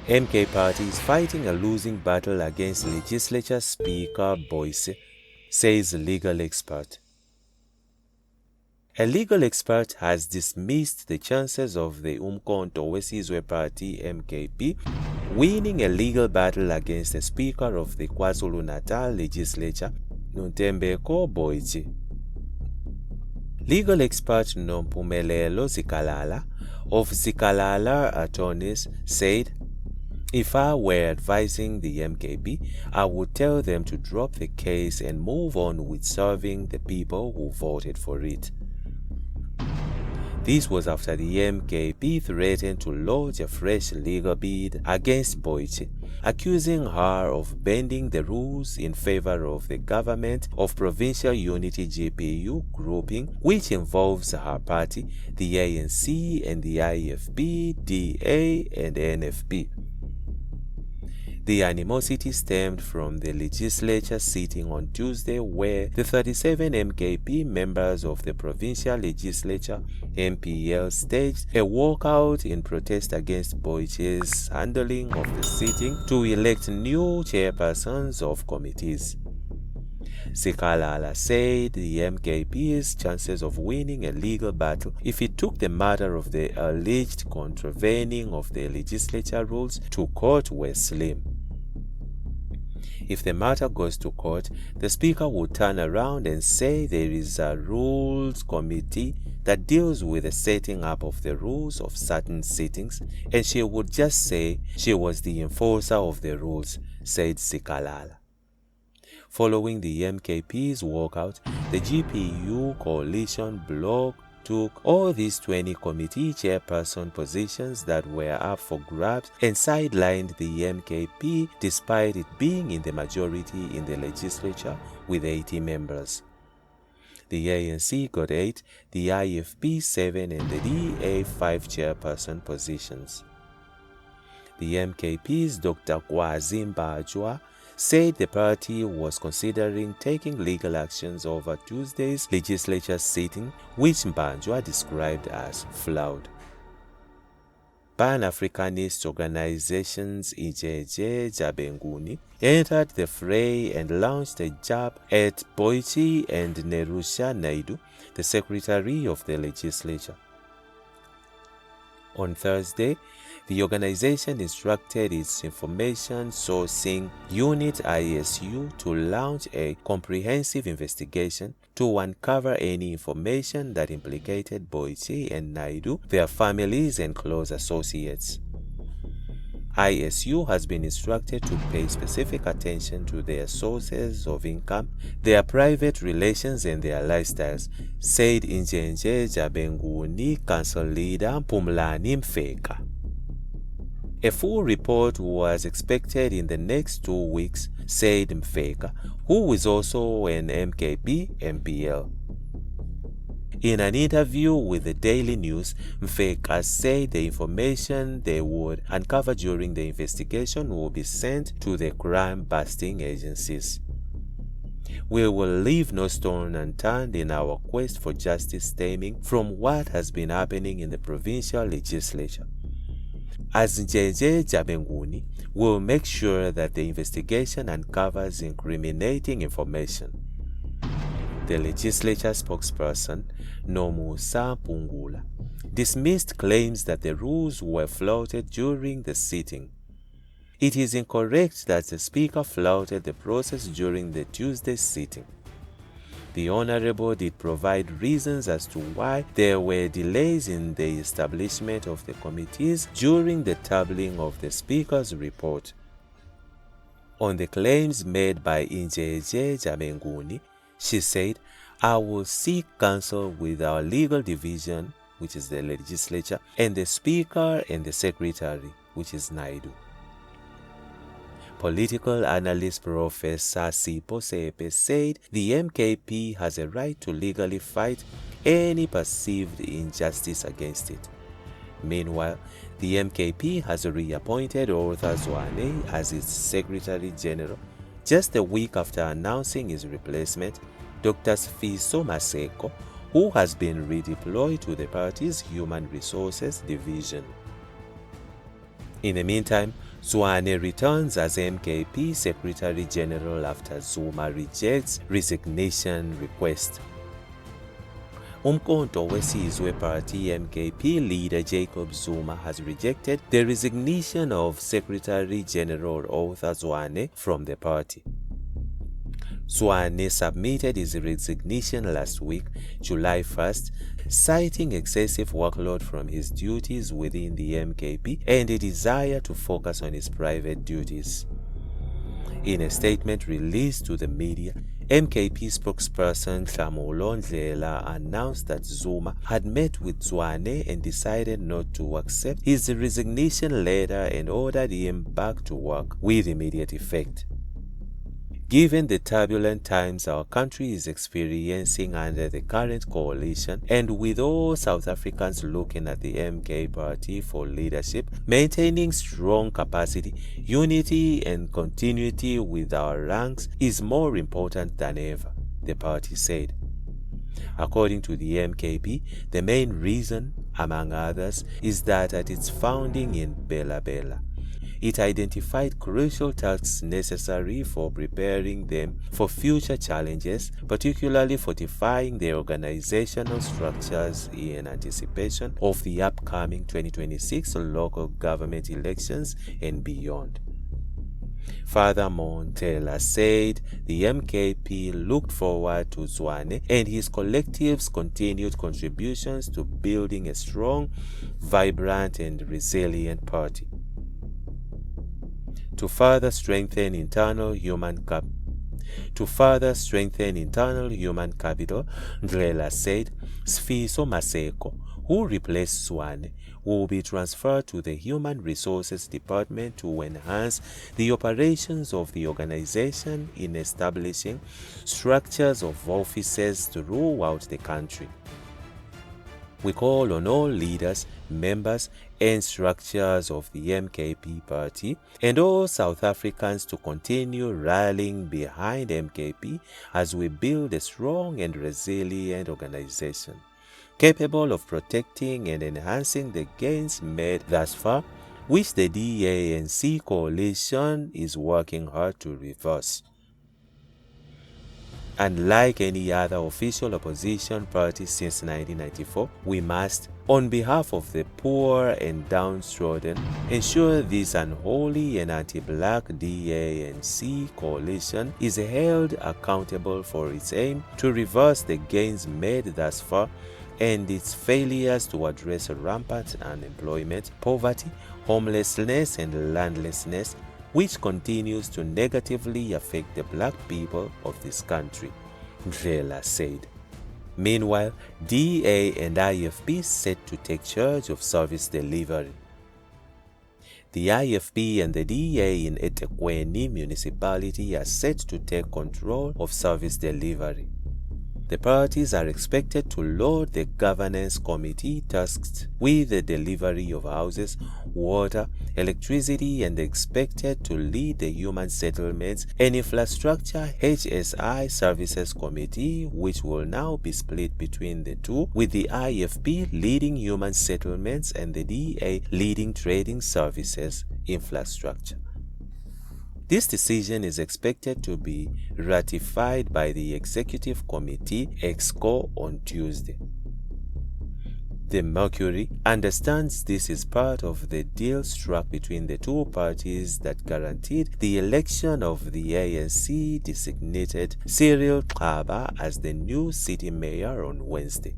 MK Party is fighting a losing battle against Legislature Speaker Boyce, says legal expert. A legal expert has dismissed the chances of the uMkhonto weSizwe Party MKP winning a legal battle against the Speaker of the KwaZulu-Natal Legislature, Nontembeko Boyce. Legal expert Mpumelelo Zikalala of Zikalala Attorneys said, "If I were advising the MKP, I would tell them to drop the case and move on with serving the people who voted for it." This was after the MKP threatened to lodge a fresh legal bid against Boyce, accusing her of bending the rules in favor of the Government of Provincial Unity GPU grouping, which involves her party, the ANC and the IFP, DA and NFP. The animosity stemmed from the legislature sitting on Tuesday, where the 37 MKP members of the provincial legislature MPL staged a walkout in protest against Boyce's handling of the sitting to elect new chairpersons of committees. Zikalala said the MKP's chances of winning a legal battle if it took the matter of the alleged contravening of the legislature rules to court were slim. If the matter goes to court, the Speaker would turn around and say there is a rules committee that deals with the setting up of the rules of certain sittings, and she would just say she was the enforcer of the rules, said Zikalala. Following the MKP's walkout, the GPU coalition bloc took all these 20 committee chairperson positions that were up for grabs and sidelined the MKP despite it being in the majority in the legislature with 80 members. The ANC got 8, the IFP 7 and the DA 5 chairperson positions. The MKP's Dr. Mbajwa said the party was considering taking legal actions over Tuesday's legislature sitting, which Mbajwa described as flawed. Pan-Africanist organizations Jabenguni entered the fray and launched a jab at Boyce and Nerusha Naidu, the secretary of the legislature. On Thursday, the organization instructed its information sourcing unit ISU to launch a comprehensive investigation to uncover any information that implicated Boyce and Naidu, their families and close associates. ISU has been instructed to pay specific attention to their sources of income, their private relations and their lifestyles, said Jabenguni Council Leader Mpumelelo Mfeka. A full report was expected in the next 2 weeks, said Mfeka, who is also an MKP MPL. In an interview with the Daily News, Mfeka said the information they would uncover during the investigation will be sent to the crime-busting agencies. We will leave no stone unturned in our quest for justice stemming from what has been happening in the provincial legislature. As Jabenguni will make sure that the investigation uncovers incriminating information. The legislature spokesperson, Nomusa Pungula, dismissed claims that the rules were flouted during the sitting. It is incorrect that the Speaker flouted the process during the Tuesday sitting. The Honorable did provide reasons as to why there were delays in the establishment of the committees during the tabling of the Speaker's report. On the claims made by Jabenguni, she said, "I will seek counsel with our legal division, which is the legislature, and the Speaker and the Secretary, which is Naidu." Political analyst Professor Sipho Sepe said the MKP has a right to legally fight any perceived injustice against it. Meanwhile, the MKP has reappointed Arthur Zwane as its Secretary General just a week after announcing his replacement, Dr. Sfiso Maseko, who has been redeployed to the party's Human Resources Division. In the meantime, Zwane returns as MKP Secretary General after Zuma rejects resignation request. uMkhonto weSizwe Party MKP leader Jacob Zuma has rejected the resignation of Secretary General Arthur Zwane from the party. Zwane submitted his resignation last week, July 1st, citing excessive workload from his duties within the MKP and a desire to focus on his private duties. In a statement released to the media, MKP spokesperson Ndlela announced that Zuma had met with Zwane and decided not to accept his resignation letter and ordered him back to work with immediate effect. Given the turbulent times our country is experiencing under the current coalition, and with all South Africans looking at the MK party for leadership, maintaining strong capacity, unity and continuity with our ranks is more important than ever, the party said. According to the MKP, the main reason, among others, is that at its founding in Bela, it identified crucial tasks necessary for preparing them for future challenges, particularly fortifying the organizational structures in anticipation of the upcoming 2026 local government elections and beyond. Furthermore, Ndlela said the MKP looked forward to Zwane and his collective's continued contributions to building a strong, vibrant and resilient party. To further strengthen internal human capital, Ndlela said Sfiso Maseko, who replaced Zwane, will be transferred to the Human Resources Department to enhance the operations of the organization in establishing structures of offices throughout the country. We call on all leaders, members, and structures of the MKP party and all South Africans to continue rallying behind MKP as we build a strong and resilient organization, capable of protecting and enhancing the gains made thus far, which the DA-ANC coalition is working hard to reverse. Unlike any other official opposition party since 1994, we must, on behalf of the poor and downtrodden, ensure this unholy and anti-black DA-ANC coalition is held accountable for its aim to reverse the gains made thus far and its failures to address rampant unemployment, poverty, homelessness, and landlessness, which continues to negatively affect the black people of this country, Ndlela said. Meanwhile, DA and IFP set to take charge of service delivery. The IFP and the DA in eThekwini municipality are set to take control of service delivery. The parties are expected to load the governance committee tasked with the delivery of houses, water, electricity, and expected to lead the Human Settlements and Infrastructure HSI Services Committee, which will now be split between the two, with the IFP leading Human Settlements and the DA leading Trading Services Infrastructure. This decision is expected to be ratified by the Executive Committee (EXCO) on Tuesday. The Mercury understands this is part of the deal struck between the two parties that guaranteed the election of the ANC designated Cyril Xaba as the new city mayor on Wednesday.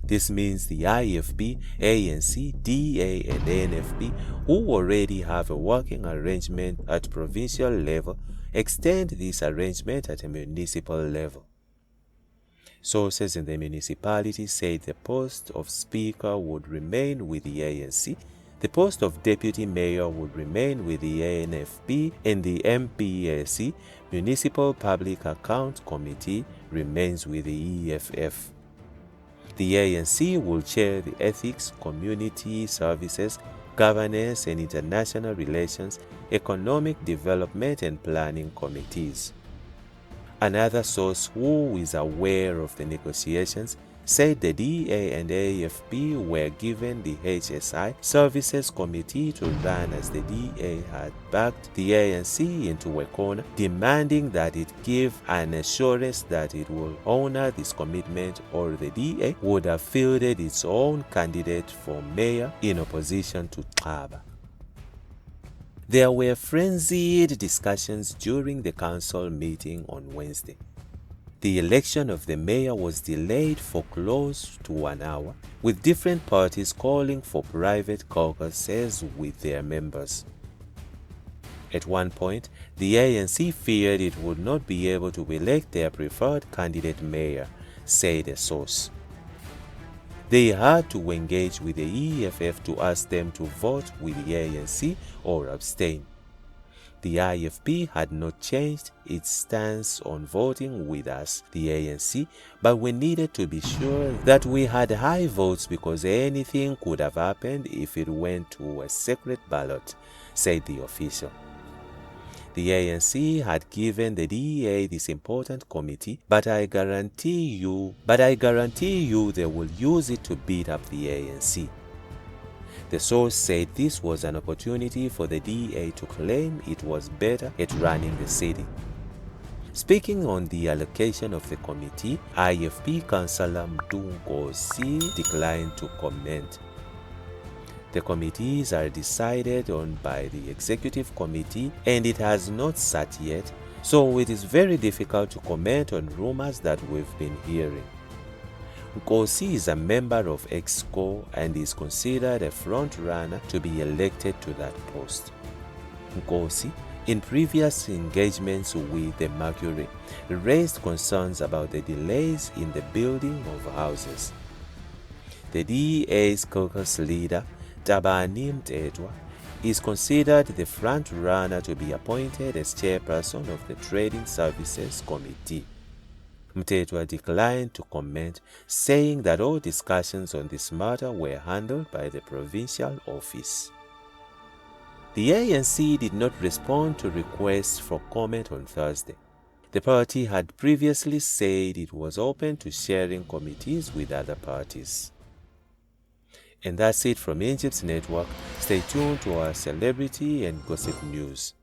This means the IFP, ANC, DA, and NFP, who already have a working arrangement at provincial level, extend this arrangement at a municipal level. Sources in the municipality said the post of Speaker would remain with the ANC, the post of Deputy Mayor would remain with the ANFP, and the MPAC, Municipal Public Account Committee, remains with the EFF. The ANC will chair the Ethics, Community Services, Governance and International Relations, Economic Development and Planning Committees. Another source who is aware of the negotiations said the DA and AFP were given the HSI Services Committee to run as the DA had backed the ANC into a corner, demanding that it give an assurance that it will honor this commitment, or the DA would have fielded its own candidate for mayor in opposition to Xaba. There were frenzied discussions during the council meeting on Wednesday. The election of the mayor was delayed for close to 1 hour, with different parties calling for private caucuses with their members. At one point, the ANC feared it would not be able to elect their preferred candidate mayor, said a source. They had to engage with the EFF to ask them to vote with the ANC or abstain. The IFP had not changed its stance on voting with us, the ANC, but we needed to be sure that we had high votes because anything could have happened if it went to a secret ballot, said the official. The ANC had given the DA this important committee, but I guarantee you they will use it to beat up the ANC. The source said this was an opportunity for the DA to claim it was better at running the city. Speaking on the allocation of the committee, IFP Councillor Mpumelelo declined to comment. The committees are decided on by the Executive Committee and it has not sat yet, so it is very difficult to comment on rumors that we've been hearing. Nkosi is a member of EXCO and is considered a front-runner to be elected to that post. Nkosi, in previous engagements with the Mercury, raised concerns about the delays in the building of houses. The DA's caucus leader, Mtetwa, is considered the front-runner to be appointed as chairperson of the Trading Services Committee. Mtetwa declined to comment, saying that all discussions on this matter were handled by the provincial office. The ANC did not respond to requests for comment on Thursday. The party had previously said it was open to sharing committees with other parties. And that's it from Egypt's network. Stay tuned to our celebrity and gossip news.